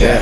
Yeah,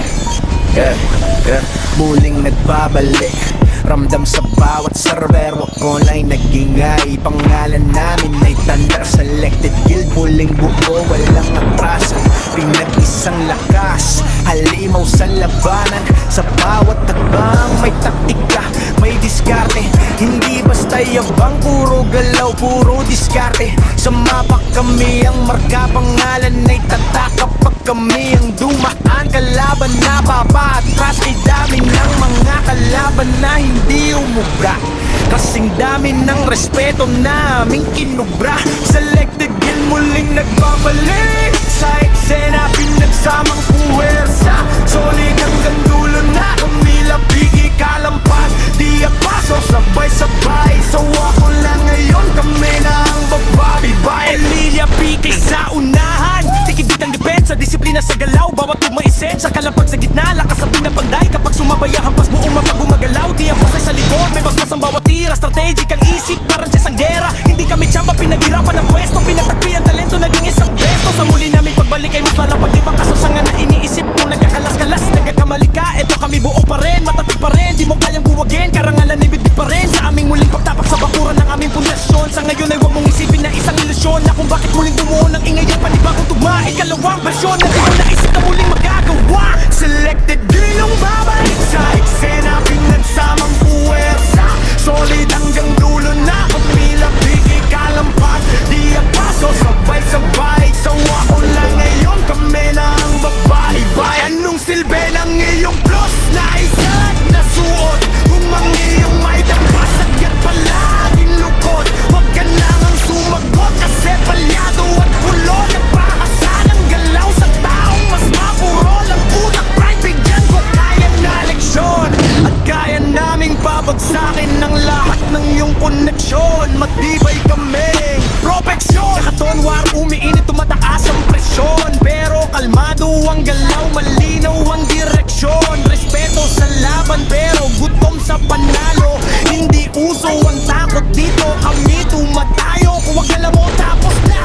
yeah, yeah. Muling nagbabalik, ramdam sa bawat server. Wag online nag-ingay, pangalan namin ay Thunder Selected Guild. Muling buo, walang atrasan, pinag-isang lakas, halimaw sa labanan. Sa bawat tagbang may taktika, may diskarte. Hindi basta yabang, puro galaw, puro diskarte. Sa mapa kami ang marka, pangalan ay tatak. Kapag kami ang dumaan, kalaban na papaatras. Ay dami ng mga kalaban na hindi umubra, kasing dami ng respeto naming kinubra. Selected Guild muling nagbabalik sa eksena, pinagsamang puwersa. Solid hanggang dulo na, umilabigi kalampas. Di apaso, sabay-sabay. So ako lang ngayon, kami na ang bababibay. Emilia PK sa unahan, tikidit ang depensa, disiplina sa galaw. Bawat tumaisen sa kalapag sa gitna, lakas sa pinapanday. Kapag sumabay ang hampas buong mapag-umagalaw. Di ang pasay sa likod, may basbas ang bawat tira. Strategic ang isip, parang sa isang gera. Hindi kami tsamba, pinaghirapan ng pwesto. Pinatagpi ang talento, naging isang besto. Sa muli namin pagbalik ay mas malapag. Ibang kasasangan na iniisip kung nagkakalas-kalas. Nagkakamali ka, eto kami buo pa rin. Matatig pa rin, di mo kayang buwagin. Karangalan ay bibig pa rin. Sa aming muling pagtapak sa bakuran ng aming pundasyon. Sa ngayon ay huwag mong isipin na isang ilusyon, na kung bakit muling bumuo ng ingay at panibagong tugma. Ikalawang bersyon na di mo naisip na muling magagawa. Selected Guild babalik sa eksena, pinagsamang puwersa. Solid hanggang dulo na, umilabigi kalampas. Di apaso, sabay-sabay. So ako lang ngayon, kami na ang babae-bay. Anong silbi ng iyong plus na isa't nasuot? Kung ang iyong may dampas, agad palaging lukot. Huwag ka nang ang sumagot, kasi palyado at pulo. Nagpakasan ang galaw sa taong mas mapurol. Ang utak pride, bigyan ko kaya na leksyon. At kaya naming babagsakin ng lahat ng iyong koneksyon. Matibay kaming propeksyon. Sa katonwar, umiinit, tumataas ang presyon. Pero kalmado ang galaw, malinaw ang direksyon. Respeto sa laban, pero gutom sa panalo. Hindi uso ang takot dito, kami tumatayo. Kung wag alam mo, tapos na.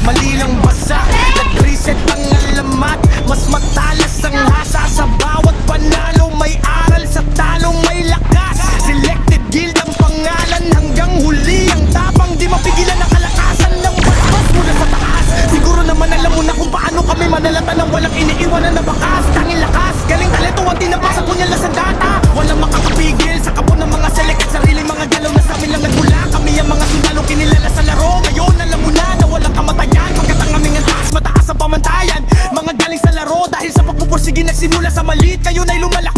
Mali lang basa, nag-reset ang alamat. Mas matalas ang hasa sa bawat panalo. May aral sa talong, may lakas. Selected Guild ang pangalan, hanggang huli ang tapang. Di mapigilan ang kalakasan ng basbas mula sa taas. Siguro naman alam mo na kung paano kami manalata ng walang iniiwanan na bakas. Tanging lakas, galing talento ang tinapang sa punyalas ang data. Walang makakapigil sa kapon ng mga select at sariling mga galaw na sa amin lang nagmula. Kami ang mga sundalong kinilala sa laro. Ngayon alam mo na walang kamatayan. Pagkat ang aming antas, mataas ang pamantayan. Mga galing sa laro dahil sa pagpupursige nagsimula sa maliit. Kayo na'y lumalaki